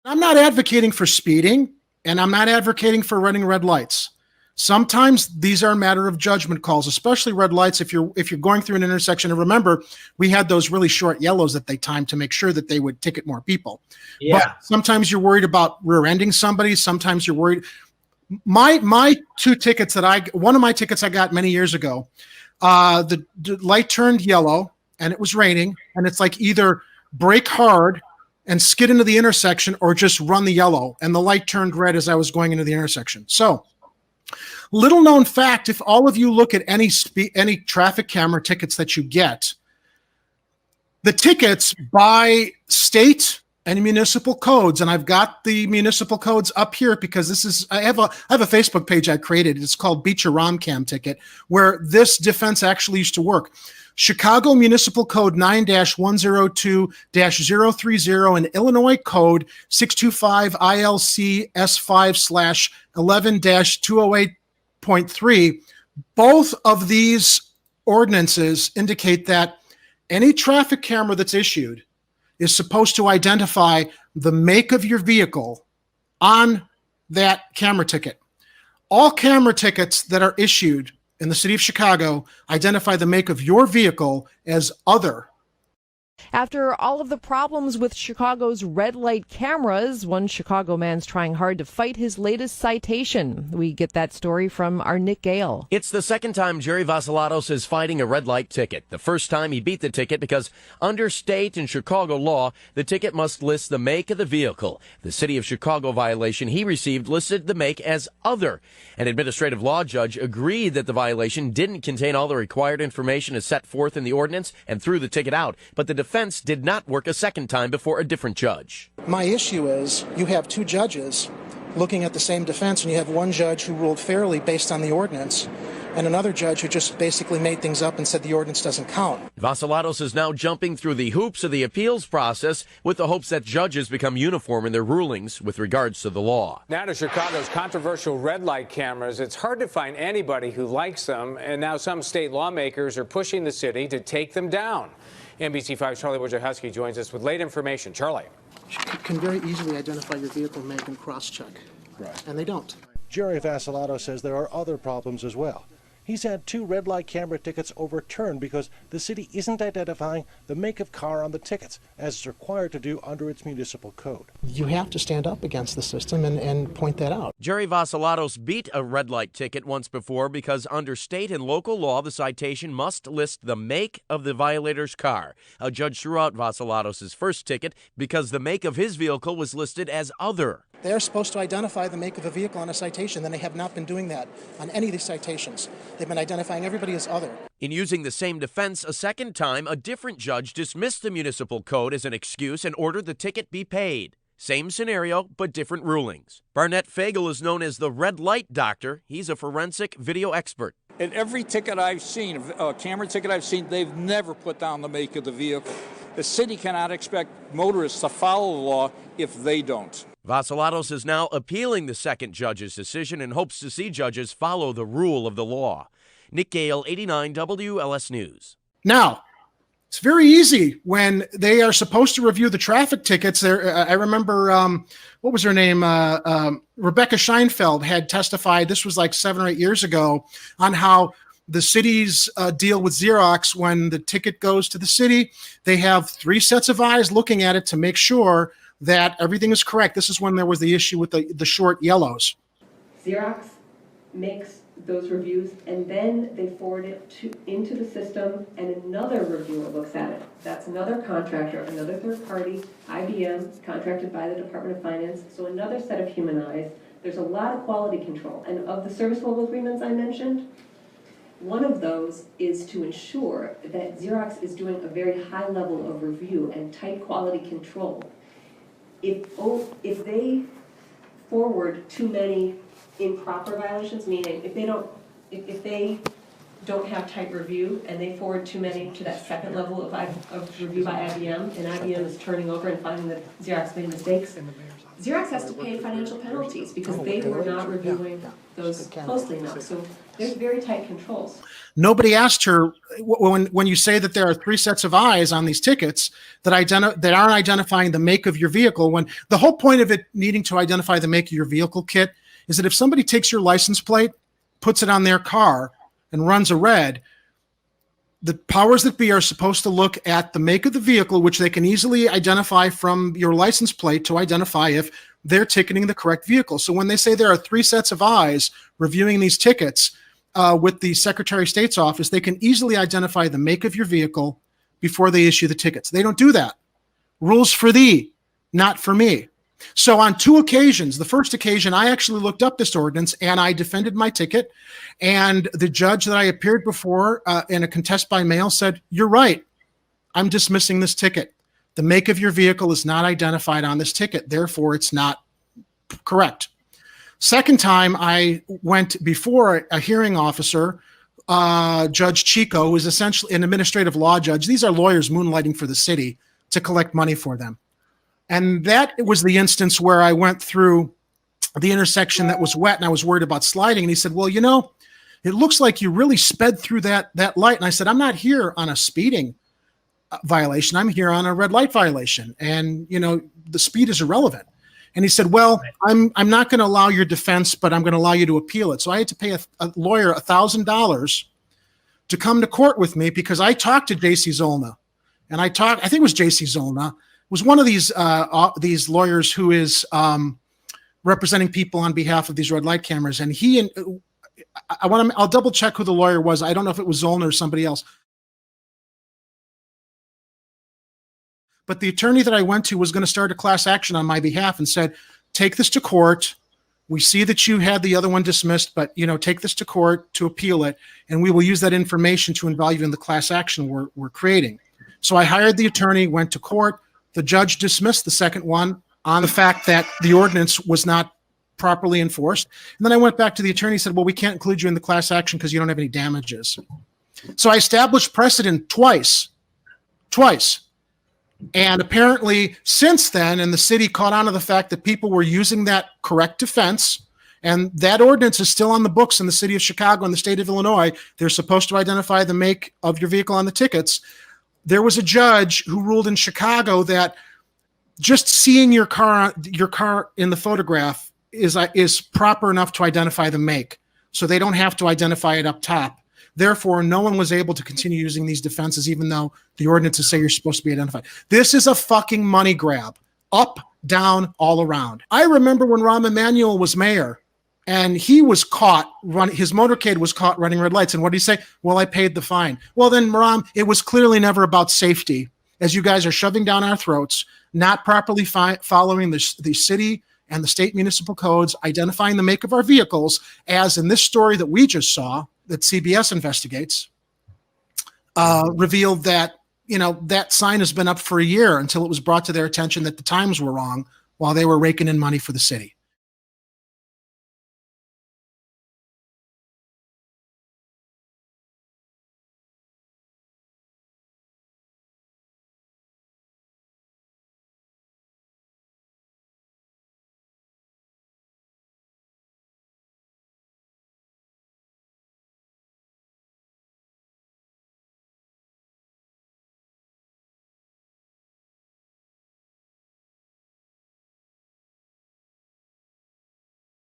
I'm not advocating for speeding, and I'm not advocating for running red lights. Sometimes these are a matter of judgment calls, especially red lights. If you're going through an intersection, and remember, we had those really short yellows that they timed to make sure that they would ticket more people. Yeah. But sometimes you're worried about rear-ending somebody. Sometimes you're worried. My two tickets one of my tickets I got many years ago, the light turned yellow and it was raining, and it's like either brake hard and skid into the intersection or just run the yellow, and the light turned red as I was going into the intersection. So, little known fact, if all of you look at any traffic camera tickets that you get, the tickets by state and municipal codes, and I've got the municipal codes up here because I have a Facebook page I created. It's called Beat Your Romcam Ticket, where this defense actually used to work. Chicago Municipal Code 9-102-030 and Illinois Code 625 ILC S5/11-208.3. Both of these ordinances indicate that any traffic camera that's issued is supposed to identify the make of your vehicle on that camera ticket. All camera tickets that are issued in the city of Chicago identify the make of your vehicle as other. After all of the problems with Chicago's red light cameras, one Chicago man's trying hard to fight his latest citation. We get that story from our Nick Gale. It's the second time Jerry Vassilatos is fighting a red light ticket. The first time he beat the ticket because under state and Chicago law, the ticket must list the make of the vehicle. The city of Chicago violation he received listed the make as other. An administrative law judge agreed that the violation didn't contain all the required information as set forth in the ordinance and threw the ticket out, but the defense did not work a second time before a different judge. My issue is you have two judges looking at the same defense, and you have one judge who ruled fairly based on the ordinance and another judge who just basically made things up and said the ordinance doesn't count. Vassilatos is now jumping through the hoops of the appeals process with the hopes that judges become uniform in their rulings with regards to the law. Now to Chicago's controversial red light cameras. It's hard to find anybody who likes them, and now some state lawmakers are pushing the city to take them down. NBC5's Charlie Wojciechowski joins us with late information. Charlie. You can very easily identify your vehicle make and cross-check. Right. And they don't. Jerry Vassilatos says there are other problems as well. He's had 2 red light camera tickets overturned because the city isn't identifying the make of car on the tickets, as it's required to do under its municipal code. You have to stand up against the system and point that out. Jerry Vassilatos beat a red light ticket once before because under state and local law, the citation must list the make of the violator's car. A judge threw out Vassilatos' first ticket because the make of his vehicle was listed as other. They're supposed to identify the make of a vehicle on a citation, and they have not been doing that on any of these citations. They've been identifying everybody as other. In using the same defense a second time, a different judge dismissed the municipal code as an excuse and ordered the ticket be paid. Same scenario, but different rulings. Barnett Fagel is known as the red light doctor. He's a forensic video expert. In every ticket I've seen, a camera ticket I've seen, they've never put down the make of the vehicle. The city cannot expect motorists to follow the law if they don't. Vassilatos is now appealing the second judge's decision and hopes to see judges follow the rule of the law. Nick Gale, 89 WLS News. Now, it's very easy when they are supposed to review the traffic tickets. I remember, what was her name? Rebecca Scheinfeld had testified, this was like 7 or 8 years ago, on how the cities deal with Xerox. When the ticket goes to the city, they have 3 sets of eyes looking at it to make sure that everything is correct. This is when there was the issue with the short yellows. Xerox makes those reviews, and then they forward it into the system, and another reviewer looks at it. That's another contractor, another third party, IBM, contracted by the Department of Finance, so another set of human eyes. There's a lot of quality control, and of the service level agreements I mentioned, one of those is to ensure that Xerox is doing a very high level of review and tight quality control. If they forward too many improper violations, meaning if they don't have tight review and they forward too many to that second level of review by IBM, and IBM is turning over and finding that Xerox made mistakes, Xerox has to pay financial penalties because they were not reviewing those closely enough. So there's very tight controls. Nobody asked her when you say that there are 3 sets of eyes on these tickets that aren't identifying the make of your vehicle. When the whole point of it needing to identify the make of your vehicle, Kit, is that if somebody takes your license plate, puts it on their car, and runs a red, the powers that be are supposed to look at the make of the vehicle, which they can easily identify from your license plate to identify if they're ticketing the correct vehicle. So when they say there are 3 sets of eyes reviewing these tickets with the Secretary of State's office, they can easily identify the make of your vehicle before they issue the tickets. They don't do that. Rules for thee, not for me. So on 2 occasions, the first occasion, I actually looked up this ordinance and I defended my ticket. And the judge that I appeared before in a contest by mail said, "You're right. I'm dismissing this ticket. The make of your vehicle is not identified on this ticket. Therefore, it's not correct." Second time, I went before a hearing officer, Judge Chico, who is essentially an administrative law judge. These are lawyers moonlighting for the city to collect money for them. And that was the instance where I went through the intersection that was wet and I was worried about sliding. And he said, "Well, you know, it looks like you really sped through that light." And I said, "I'm not here on a speeding violation. I'm here on a red light violation. And, you know, the speed is irrelevant." And he said, "Well, I'm not going to allow your defense, but I'm going to allow you to appeal it." So I had to pay a lawyer $1,000 to come to court with me because I talked to J.C. Zolna. And I think it was J.C. Zolna, was one of these lawyers who is representing people on behalf of these red light cameras. And I'll double check who the lawyer was. I don't know if it was Zollner or somebody else. But the attorney that I went to was going to start a class action on my behalf and said, "Take this to court. We see that you had the other one dismissed, but, you know, take this to court to appeal it. And we will use that information to involve you in the class action we're creating." So I hired the attorney, went to court. The judge dismissed the second one on the fact that the ordinance was not properly enforced. And then I went back to the attorney and said, "Well, we can't include you in the class action because you don't have any damages." So I established precedent twice. And apparently since then, and the city caught on to the fact that people were using that correct defense, and that ordinance is still on the books in the city of Chicago and the state of Illinois. They're supposed to identify the make of your vehicle on the tickets. There was a judge who ruled in Chicago that just seeing your car in the photograph is proper enough to identify the make. So they don't have to identify it up top. Therefore, no one was able to continue using these defenses, even though the ordinances say you're supposed to be identified. This is a fucking money grab, up, down, all around. I remember when Rahm Emanuel was mayor and he was caught his motorcade was caught running red lights. And what did he say? "Well, I paid the fine." Well, then, Rahm, it was clearly never about safety, as you guys are shoving down our throats, not properly following the city and the state municipal codes, identifying the make of our vehicles, as in this story that we just saw, that CBS investigates, revealed that, you know, that sign has been up for a year until it was brought to their attention that the times were wrong while they were raking in money for the city.